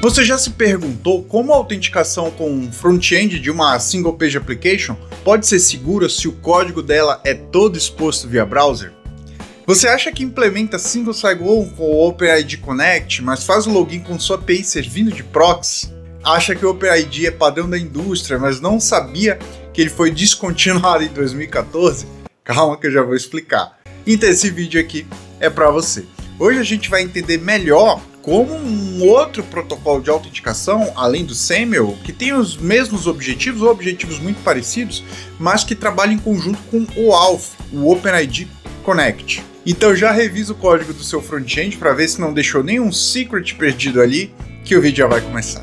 Você já se perguntou como a autenticação com front-end de uma single page application pode ser segura se o código dela é todo exposto via browser? Você acha que implementa Single Sign-On com o OpenID Connect, mas faz o login com sua API servindo de proxy? Acha que o OpenID é padrão da indústria, mas não sabia que ele foi descontinuado em 2014? Calma que eu já vou explicar. Então esse vídeo aqui é para você. Hoje a gente vai entender melhor como um outro protocolo de autenticação, além do SAML, que tem os mesmos objetivos ou objetivos muito parecidos, mas que trabalha em conjunto com o AUF, o OpenID Connect. Então já revisa o código do seu front-end para ver se não deixou nenhum secret perdido ali, que o vídeo já vai começar.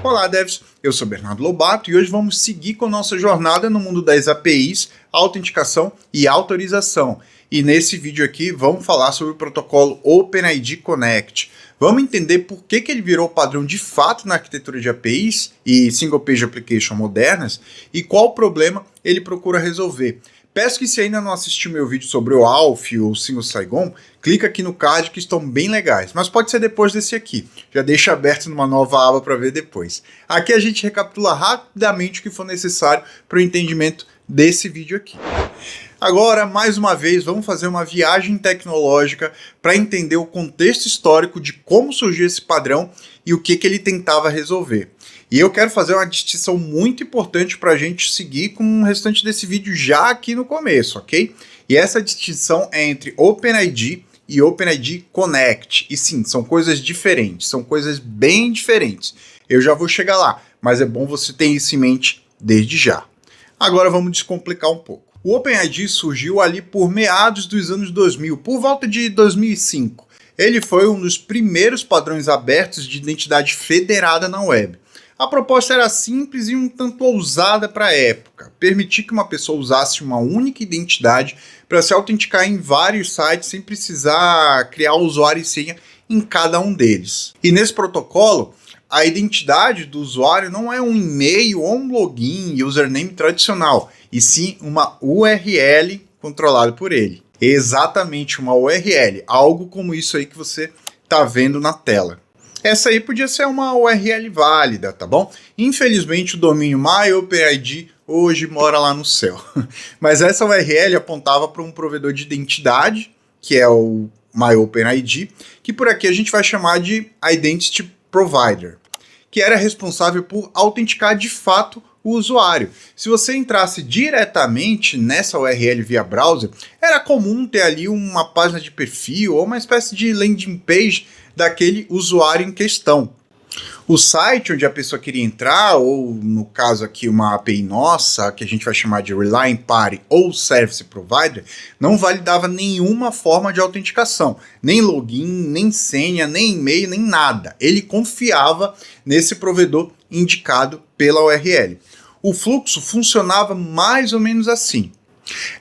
Olá devs, eu sou Bernardo Lobato e hoje vamos seguir com nossa jornada no mundo das APIs, autenticação e autorização. E nesse vídeo aqui vamos falar sobre o protocolo OpenID Connect. Vamos entender por que ele virou padrão de fato na arquitetura de APIs e Single Page Application modernas e qual problema ele procura resolver. Peço que se ainda não assistiu meu vídeo sobre o AUF ou Single Sign-On, clica aqui no card que estão bem legais, mas pode ser depois desse aqui. Já deixa aberto numa nova aba para ver depois. Aqui a gente recapitula rapidamente o que for necessário para o entendimento desse vídeo aqui. Agora, mais uma vez, vamos fazer uma viagem tecnológica para entender o contexto histórico de como surgiu esse padrão e o que ele tentava resolver. E eu quero fazer uma distinção muito importante para a gente seguir com o restante desse vídeo já aqui no começo, ok? E essa distinção é entre OpenID e OpenID Connect. E sim, são coisas diferentes, são coisas bem diferentes. Eu já vou chegar lá, mas é bom você ter isso em mente desde já. Agora vamos descomplicar um pouco. O OpenID surgiu ali por meados dos anos 2000, por volta de 2005. Ele foi um dos primeiros padrões abertos de identidade federada na web. A proposta era simples e um tanto ousada para a época, permitir que uma pessoa usasse uma única identidade para se autenticar em vários sites sem precisar criar usuário e senha em cada um deles. E nesse protocolo, a identidade do usuário não é um e-mail ou um login, username tradicional, e sim uma URL controlada por ele. Exatamente uma URL, algo como isso aí que você está vendo na tela. Essa aí podia ser uma URL válida, tá bom? Infelizmente o domínio MyOpenID hoje mora lá no céu. Mas essa URL apontava para um provedor de identidade, que é o MyOpenID, que por aqui a gente vai chamar de Identity Provider, que era responsável por autenticar de fato o usuário. Se você entrasse diretamente nessa URL via browser, era comum ter ali uma página de perfil ou uma espécie de landing page daquele usuário em questão. O site onde a pessoa queria entrar, ou no caso aqui uma API nossa, que a gente vai chamar de Relying Party ou Service Provider, não validava nenhuma forma de autenticação, nem login, nem senha, nem e-mail, nem nada. Ele confiava nesse provedor indicado pela URL. O fluxo funcionava mais ou menos assim.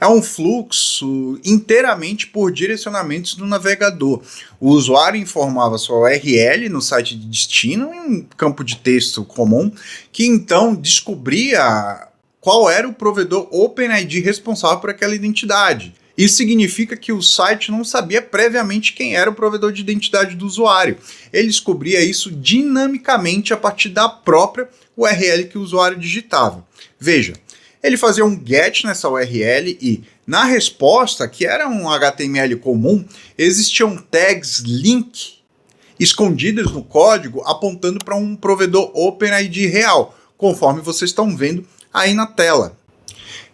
É um fluxo inteiramente por direcionamentos do navegador. O usuário informava sua URL no site de destino em um campo de texto comum, que então descobria qual era o provedor OpenID responsável por aquela identidade. Isso significa que o site não sabia previamente quem era o provedor de identidade do usuário. Ele descobria isso dinamicamente a partir da própria URL que o usuário digitava. Veja, ele fazia um GET nessa URL e, na resposta, que era um HTML comum, existiam tags link escondidas no código apontando para um provedor OpenID real, conforme vocês estão vendo aí na tela.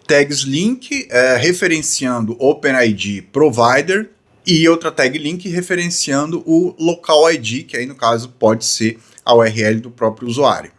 Tags link referenciando OpenID Provider e outra tag link referenciando o local ID, que aí no caso pode ser a URL do próprio usuário.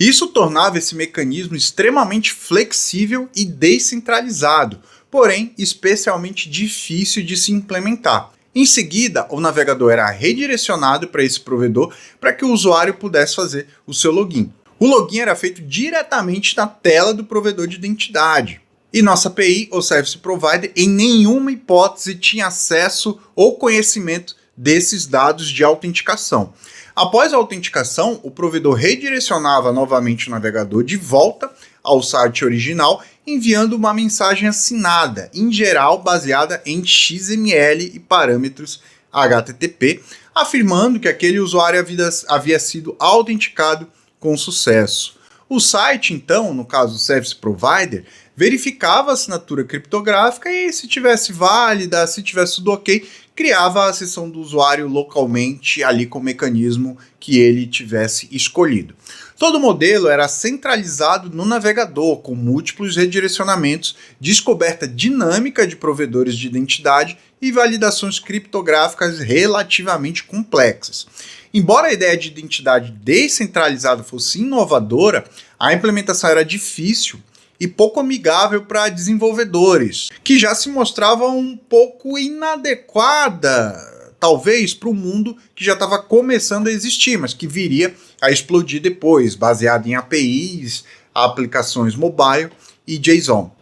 Isso tornava esse mecanismo extremamente flexível e descentralizado, porém especialmente difícil de se implementar. Em seguida, o navegador era redirecionado para esse provedor para que o usuário pudesse fazer o seu login. O login era feito diretamente na tela do provedor de identidade. E nossa API, ou Service Provider, em nenhuma hipótese tinha acesso ou conhecimento desses dados de autenticação. Após a autenticação, o provedor redirecionava novamente o navegador de volta ao site original, enviando uma mensagem assinada, em geral baseada em XML e parâmetros HTTP, afirmando que aquele usuário havia sido autenticado com sucesso. O site, então, no caso o Service Provider, verificava a assinatura criptográfica e, se tivesse válida, se tivesse tudo ok, criava a sessão do usuário localmente ali com o mecanismo que ele tivesse escolhido. Todo o modelo era centralizado no navegador, com múltiplos redirecionamentos, descoberta dinâmica de provedores de identidade e validações criptográficas relativamente complexas. Embora a ideia de identidade descentralizada fosse inovadora, a implementação era difícil e pouco amigável para desenvolvedores, que já se mostravam um pouco inadequada, talvez, para o mundo que já estava começando a existir, mas que viria a explodir depois, baseado em APIs, aplicações mobile e JSON.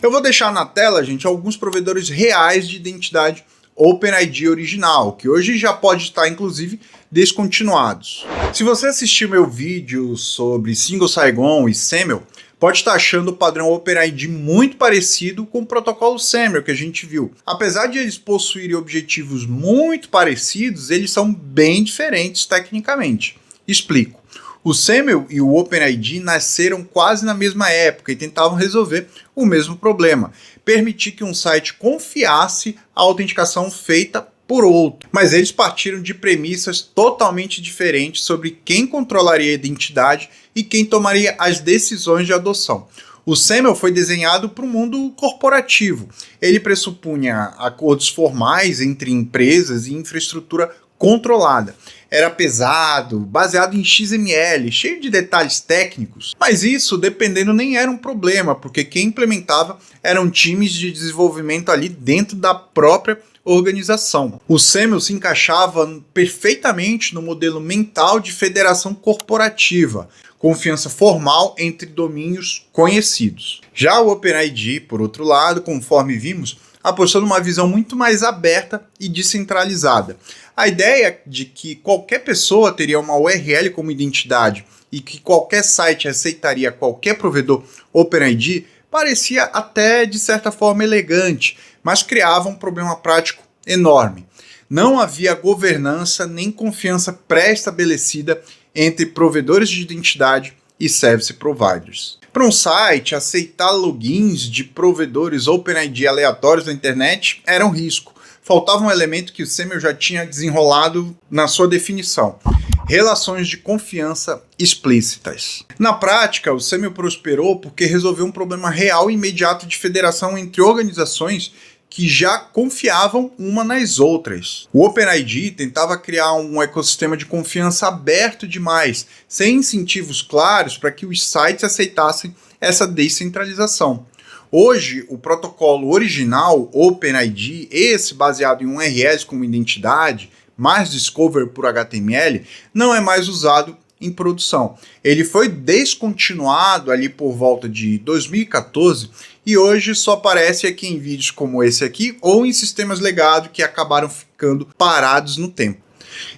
Eu vou deixar na tela, gente, alguns provedores reais de identidade OpenID original, que hoje já pode estar, inclusive, descontinuados. Se você assistiu meu vídeo sobre Single Sign-On e SAML, pode estar achando o padrão OpenID muito parecido com o protocolo SAML que a gente viu. Apesar de eles possuírem objetivos muito parecidos, eles são bem diferentes tecnicamente. Explico. O SAML e o OpenID nasceram quase na mesma época e tentavam resolver o mesmo problema: permitir que um site confiasse a autenticação feita por outro. Mas eles partiram de premissas totalmente diferentes sobre quem controlaria a identidade e quem tomaria as decisões de adoção. O SAML foi desenhado para o mundo corporativo. Ele pressupunha acordos formais entre empresas e infraestrutura controlada. Era pesado, baseado em XML, cheio de detalhes técnicos, mas isso, dependendo, nem era um problema, porque quem implementava eram times de desenvolvimento ali dentro da própria organização. O SAML se encaixava perfeitamente no modelo mental de federação corporativa, confiança formal entre domínios conhecidos. Já o OpenID, por outro lado, conforme vimos, apostou numa visão muito mais aberta e descentralizada. A ideia de que qualquer pessoa teria uma URL como identidade e que qualquer site aceitaria qualquer provedor OpenID parecia até, de certa forma, elegante, mas criava um problema prático enorme. Não havia governança nem confiança pré-estabelecida entre provedores de identidade e service providers. Para um site, aceitar logins de provedores OpenID aleatórios na internet era um risco. Faltava um elemento que o SAML já tinha desenrolado na sua definição: relações de confiança explícitas. Na prática, o SAML prosperou porque resolveu um problema real e imediato de federação entre organizações que já confiavam uma nas outras. O OpenID tentava criar um ecossistema de confiança aberto demais, sem incentivos claros para que os sites aceitassem essa descentralização. Hoje, o protocolo original, OpenID, esse baseado em URLs como identidade, mais discover por HTML, não é mais usado em produção. Ele foi descontinuado ali por volta de 2014 e hoje só aparece aqui em vídeos como esse aqui ou em sistemas legados que acabaram ficando parados no tempo.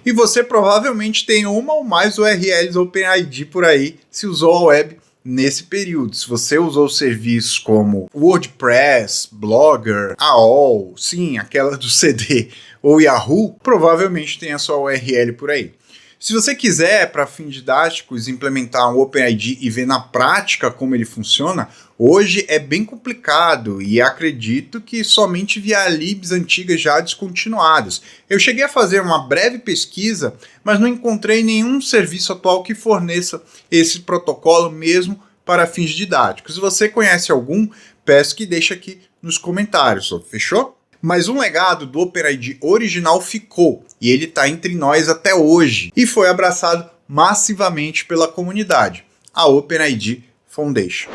E você provavelmente tem uma ou mais URLs OpenID por aí se usou a web nesse período. Se você usou serviços como WordPress, Blogger, AOL, sim, aquela do CD, ou Yahoo, provavelmente tem a sua URL por aí. Se você quiser, para fins didáticos, implementar um OpenID e ver na prática como ele funciona, hoje é bem complicado e acredito que somente via libs antigas já descontinuadas. Eu cheguei a fazer uma breve pesquisa, mas não encontrei nenhum serviço atual que forneça esse protocolo mesmo para fins didáticos. Se você conhece algum, peço que deixe aqui nos comentários, fechou? Mas um legado do OpenID original ficou, e ele está entre nós até hoje, e foi abraçado massivamente pela comunidade, a OpenID Foundation.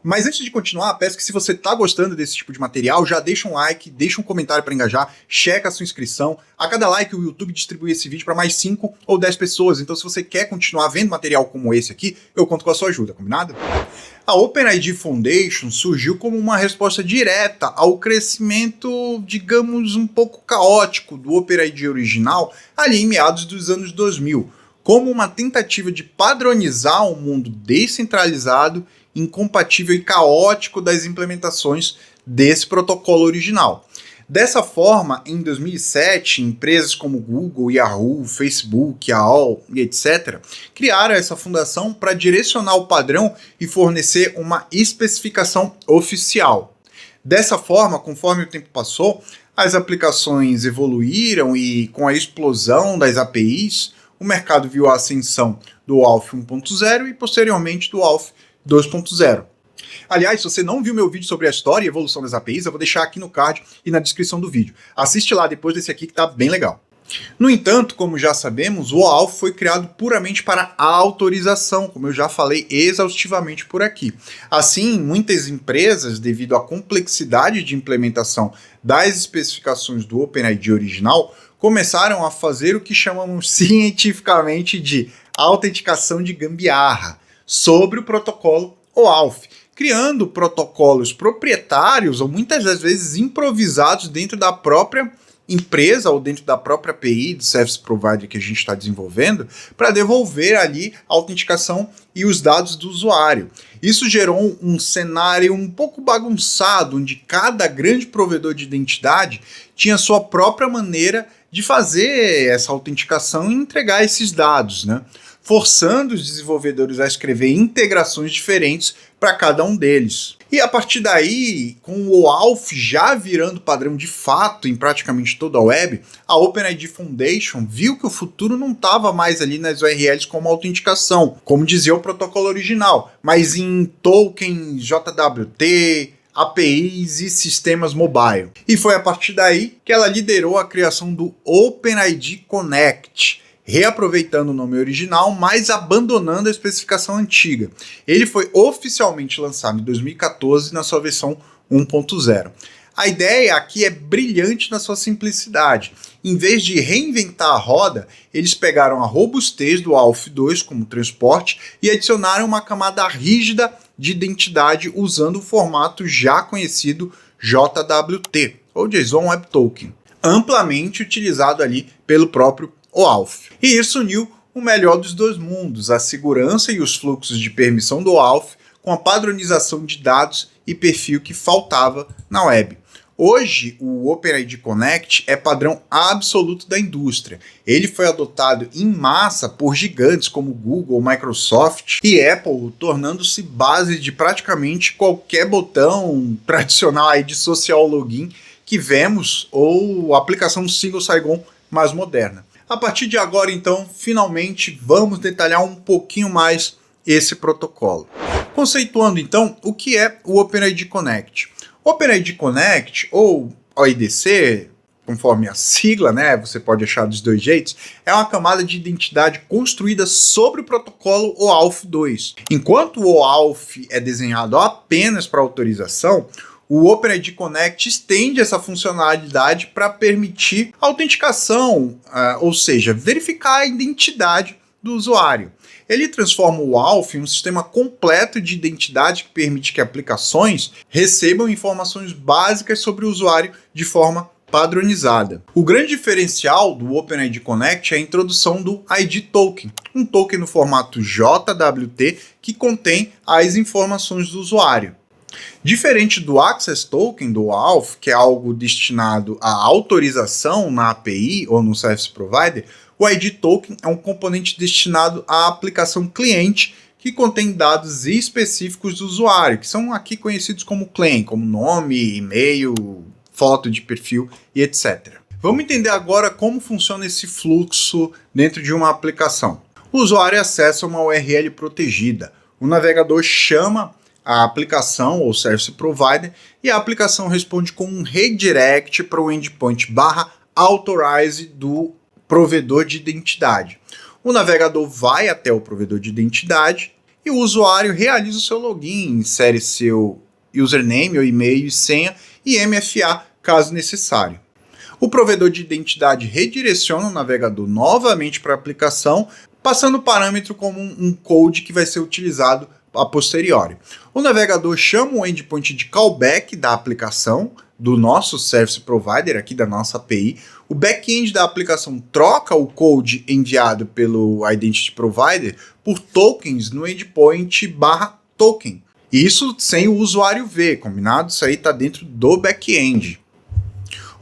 Mas antes de continuar, peço que se você está gostando desse tipo de material, já deixa um like, deixa um comentário para engajar, checa a sua inscrição. A cada like o YouTube distribui esse vídeo para mais 5 ou 10 pessoas, então se você quer continuar vendo material como esse aqui, eu conto com a sua ajuda, combinado? A OpenID Foundation surgiu como uma resposta direta ao crescimento, digamos, um pouco caótico do OpenID original ali em meados dos anos 2000, como uma tentativa de padronizar um mundo descentralizado, incompatível e caótico das implementações desse protocolo original. Dessa forma, em 2007, empresas como Google, Yahoo, Facebook, AOL e etc. criaram essa fundação para direcionar o padrão e fornecer uma especificação oficial. Dessa forma, conforme o tempo passou, as aplicações evoluíram e, com a explosão das APIs, o mercado viu a ascensão do WAF 1.0 e, posteriormente, do WAF 2.0. Aliás, se você não viu meu vídeo sobre a história e evolução das APIs, eu vou deixar aqui no card e na descrição do vídeo. Assiste lá depois desse aqui que tá bem legal. No entanto, como já sabemos, o OAuth foi criado puramente para a autorização, como eu já falei exaustivamente por aqui. Assim, muitas empresas, devido à complexidade de implementação das especificações do OpenID original, começaram a fazer o que chamamos cientificamente de autenticação de gambiarra sobre o protocolo OAuth, criando protocolos proprietários ou muitas das vezes improvisados dentro da própria empresa ou dentro da própria API do Service Provider que a gente está desenvolvendo para devolver ali a autenticação e os dados do usuário. Isso gerou um cenário um pouco bagunçado, onde cada grande provedor de identidade tinha sua própria maneira de fazer essa autenticação e entregar esses dados, né? Forçando os desenvolvedores a escrever integrações diferentes para cada um deles. E a partir daí, com o OAuth já virando padrão de fato em praticamente toda a web, a OpenID Foundation viu que o futuro não estava mais ali nas URLs como autenticação, como dizia o protocolo original, mas em token, JWT, APIs e sistemas mobile. E foi a partir daí que ela liderou a criação do OpenID Connect, reaproveitando o nome original, mas abandonando a especificação antiga. Ele foi oficialmente lançado em 2014 na sua versão 1.0. A ideia aqui é brilhante na sua simplicidade. Em vez de reinventar a roda, eles pegaram a robustez do AUF 2 como transporte e adicionaram uma camada rígida de identidade usando o formato já conhecido JWT, ou JSON Web Token, amplamente utilizado ali pelo próprio OAuth. E isso uniu o melhor dos dois mundos, a segurança e os fluxos de permissão do OAuth com a padronização de dados e perfil que faltava na web. Hoje, o OpenID Connect é padrão absoluto da indústria. Ele foi adotado em massa por gigantes como Google, Microsoft e Apple, tornando-se base de praticamente qualquer botão tradicional aí de social login que vemos ou aplicação single sign-on mais moderna. A partir de agora, então, finalmente vamos detalhar um pouquinho mais esse protocolo. Conceituando, então, o que é o OpenID Connect. O OpenID Connect, ou OIDC, conforme a sigla, né, você pode achar dos dois jeitos, é uma camada de identidade construída sobre o protocolo OAuth 2. Enquanto o OAuth é desenhado apenas para autorização, o OpenID Connect estende essa funcionalidade para permitir autenticação, ou seja, verificar a identidade do usuário. Ele transforma o OAuth em um sistema completo de identidade que permite que aplicações recebam informações básicas sobre o usuário de forma padronizada. O grande diferencial do OpenID Connect é a introdução do ID Token, um token no formato JWT que contém as informações do usuário. Diferente do Access Token do OAuth, que é algo destinado à autorização na API ou no Service Provider, o ID Token é um componente destinado à aplicação cliente que contém dados específicos do usuário, que são aqui conhecidos como claim, como nome, e-mail, foto de perfil e etc. Vamos entender agora como funciona esse fluxo dentro de uma aplicação. O usuário acessa uma URL protegida. O navegador chama a aplicação ou Service Provider e a aplicação responde com um redirect para o endpoint /authorize do provedor de identidade. O navegador vai até o provedor de identidade e o usuário realiza o seu login, insere seu username ou e-mail e senha e MFA caso necessário. O provedor de identidade redireciona o navegador novamente para a aplicação, passando o parâmetro como um code que vai ser utilizado a posteriori. O navegador chama o endpoint de callback da aplicação, do nosso Service Provider, aqui da nossa API. O back-end da aplicação troca o code enviado pelo Identity Provider por tokens no endpoint /token. Isso sem o usuário ver, combinado? Isso aí está dentro do back-end.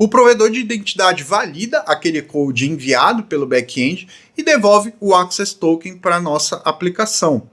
O provedor de identidade valida aquele code enviado pelo back-end e devolve o Access Token para a nossa aplicação.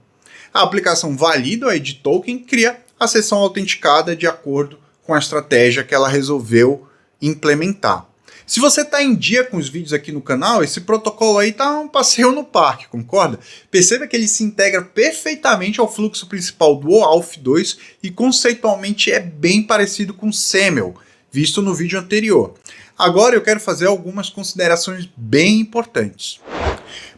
A aplicação valida o ID Token e cria a sessão autenticada de acordo com a estratégia que ela resolveu implementar. Se você está em dia com os vídeos aqui no canal, esse protocolo aí está um passeio no parque, concorda? Perceba que ele se integra perfeitamente ao fluxo principal do OAuth 2 e conceitualmente é bem parecido com o SAML, visto no vídeo anterior. Agora eu quero fazer algumas considerações bem importantes.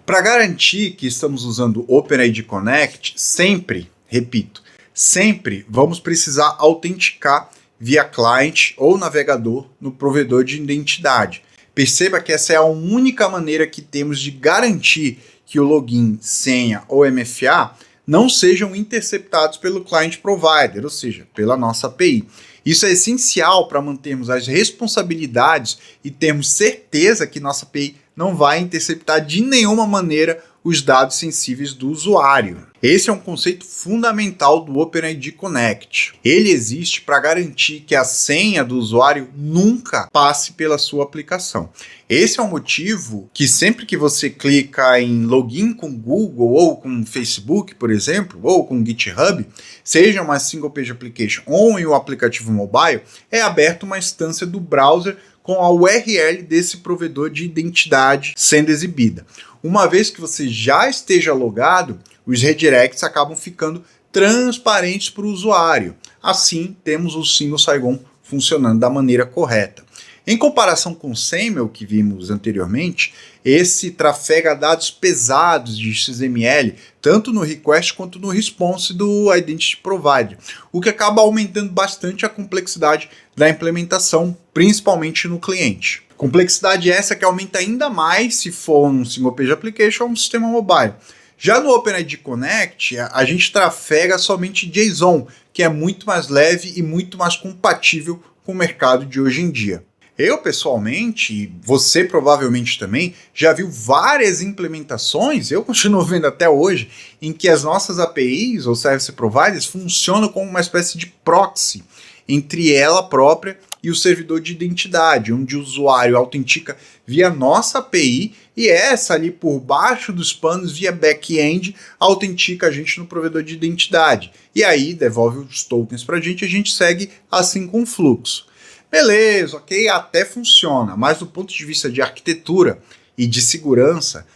Para garantir que estamos usando o OpenID Connect, sempre, repito, sempre vamos precisar autenticar via client ou navegador no provedor de identidade. Perceba que essa é a única maneira que temos de garantir que o login, senha ou MFA não sejam interceptados pelo client provider, ou seja, pela nossa API. Isso é essencial para mantermos as responsabilidades e termos certeza que nossa API não vai interceptar de nenhuma maneira os dados sensíveis do usuário. Esse é um conceito fundamental do OpenID Connect. Ele existe para garantir que a senha do usuário nunca passe pela sua aplicação. Esse é o motivo que sempre que você clica em login com Google ou com Facebook, por exemplo, ou com GitHub, seja uma single page application ou em um aplicativo mobile, é aberta uma instância do browser com a URL desse provedor de identidade sendo exibida. Uma vez que você já esteja logado, os redirects acabam ficando transparentes para o usuário. Assim, temos o Single Sign-On funcionando da maneira correta. Em comparação com o SAML que vimos anteriormente, esse trafega dados pesados de XML, tanto no request quanto no response do Identity Provider, o que acaba aumentando bastante a complexidade da implementação, principalmente no cliente. Complexidade essa que aumenta ainda mais se for um Single Page Application ou um sistema mobile. Já no OpenID Connect, a gente trafega somente JSON, que é muito mais leve e muito mais compatível com o mercado de hoje em dia. Eu, pessoalmente, e você provavelmente também, já viu várias implementações, eu continuo vendo até hoje, em que as nossas APIs ou Service Providers funcionam como uma espécie de proxy entre ela própria e o servidor de identidade, onde o usuário autentica via nossa API e essa ali por baixo dos panos, via back-end, autentica a gente no provedor de identidade. E aí devolve os tokens para a gente segue assim com o fluxo. Beleza, ok, até funciona, mas do ponto de vista de arquitetura e de segurança,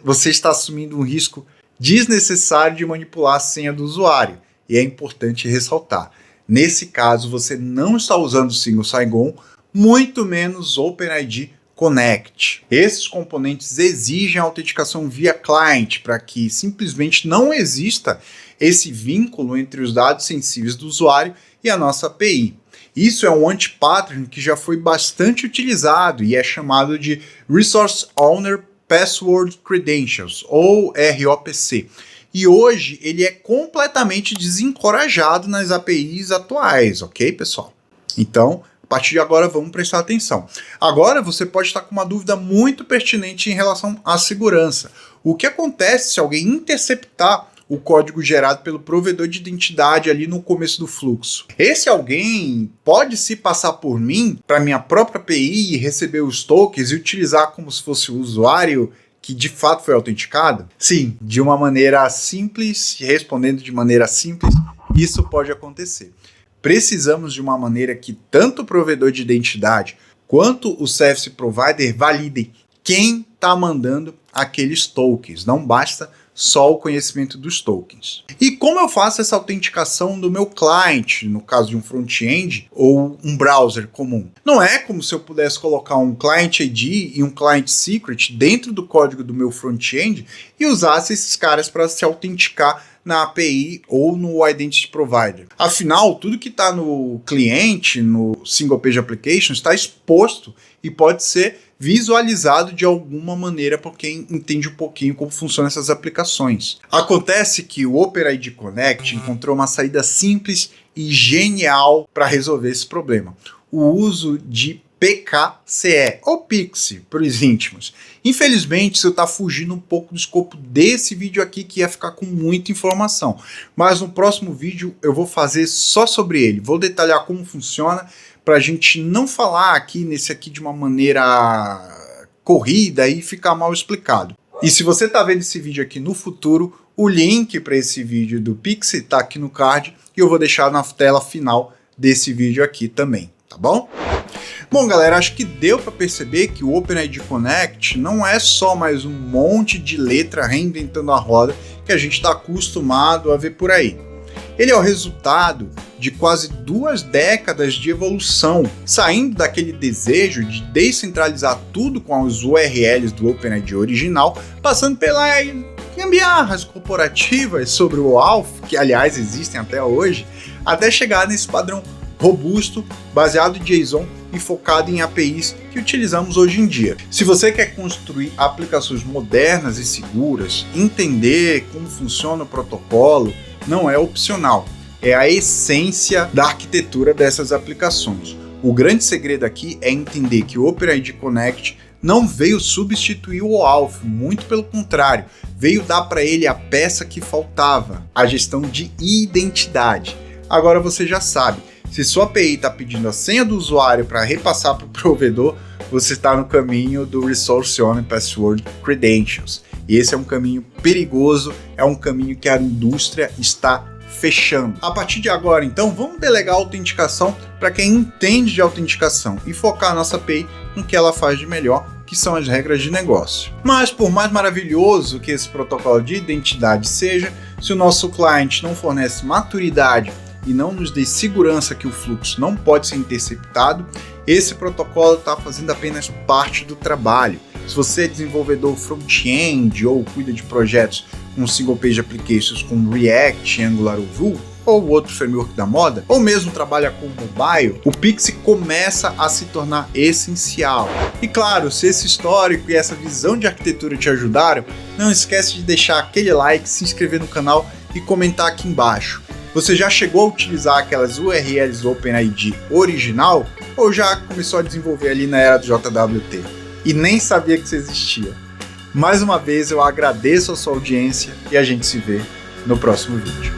você está assumindo um risco desnecessário de manipular a senha do usuário. E é importante ressaltar, nesse caso você não está usando o Single Sign-On, muito menos OpenID Connect. Esses componentes exigem autenticação via client para que simplesmente não exista esse vínculo entre os dados sensíveis do usuário e a nossa API. Isso é um anti-pattern que já foi bastante utilizado e é chamado de Resource Owner Password Credentials, ou ROPC. E hoje ele é completamente desencorajado nas APIs atuais, ok, pessoal? Então, a partir de agora, vamos prestar atenção. Agora, você pode estar com uma dúvida muito pertinente em relação à segurança. O que acontece se alguém interceptar o código gerado pelo provedor de identidade ali no começo do fluxo? Esse alguém pode se passar por mim para minha própria API e receber os tokens e utilizar como se fosse o usuário que de fato foi autenticado? Sim, de uma maneira simples, respondendo de maneira simples, isso pode acontecer. Precisamos de uma maneira que tanto o provedor de identidade quanto o Service Provider validem quem está mandando aqueles tokens. Não basta só o conhecimento dos tokens. E como eu faço essa autenticação do meu client, no caso de um front-end ou um browser comum? Não é como se eu pudesse colocar um client ID e um client secret dentro do código do meu front-end e usasse esses caras para se autenticar na API ou no Identity Provider. Afinal, tudo que está no cliente, no Single Page Application, está exposto e pode ser visualizado de alguma maneira por quem entende um pouquinho como funcionam essas aplicações. Acontece que o OpenID Connect encontrou uma saída simples e genial para resolver esse problema. O uso de PKCE, ou PIXE, para os íntimos. Infelizmente, isso está fugindo um pouco do escopo desse vídeo aqui, que ia ficar com muita informação. Mas no próximo vídeo eu vou fazer só sobre ele. Vou detalhar como funciona, para a gente não falar aqui nesse aqui de uma maneira corrida e ficar mal explicado. E se você está vendo esse vídeo aqui no futuro, o link para esse vídeo do Pix está aqui no card e eu vou deixar na tela final desse vídeo aqui também, tá bom? Bom, galera, acho que deu para perceber que o OpenID Connect não é só mais um monte de letra reinventando a roda que a gente está acostumado a ver por aí. Ele é o resultado de quase 2 décadas de evolução, saindo daquele desejo de descentralizar tudo com as URLs do OpenID original, passando pelas gambiarras corporativas sobre o OAuth, que aliás existem até hoje, até chegar nesse padrão robusto, baseado em JSON e focado em APIs que utilizamos hoje em dia. Se você quer construir aplicações modernas e seguras, entender como funciona o protocolo, não é opcional, é a essência da arquitetura dessas aplicações. O grande segredo aqui é entender que o OpenID Connect não veio substituir o OAuth, muito pelo contrário, veio dar para ele a peça que faltava, a gestão de identidade. Agora você já sabe, se sua API está pedindo a senha do usuário para repassar para o provedor, você está no caminho do Resource Only Password Credentials. E esse é um caminho perigoso, é um caminho que a indústria está fechando. A partir de agora, então, vamos delegar a autenticação para quem entende de autenticação e focar a nossa API no que ela faz de melhor, que são as regras de negócio. Mas por mais maravilhoso que esse protocolo de identidade seja, se o nosso cliente não fornece maturidade e não nos dê segurança que o fluxo não pode ser interceptado, esse protocolo está fazendo apenas parte do trabalho. Se você é desenvolvedor front-end ou cuida de projetos com single page applications com React, Angular ou Vue, ou outro framework da moda, ou mesmo trabalha com mobile, o Pix começa a se tornar essencial. E claro, se esse histórico e essa visão de arquitetura te ajudaram, não esquece de deixar aquele like, se inscrever no canal e comentar aqui embaixo. Você já chegou a utilizar aquelas URLs do OpenID original ou já começou a desenvolver ali na era do JWT e nem sabia que isso existia? Mais uma vez eu agradeço a sua audiência e a gente se vê no próximo vídeo.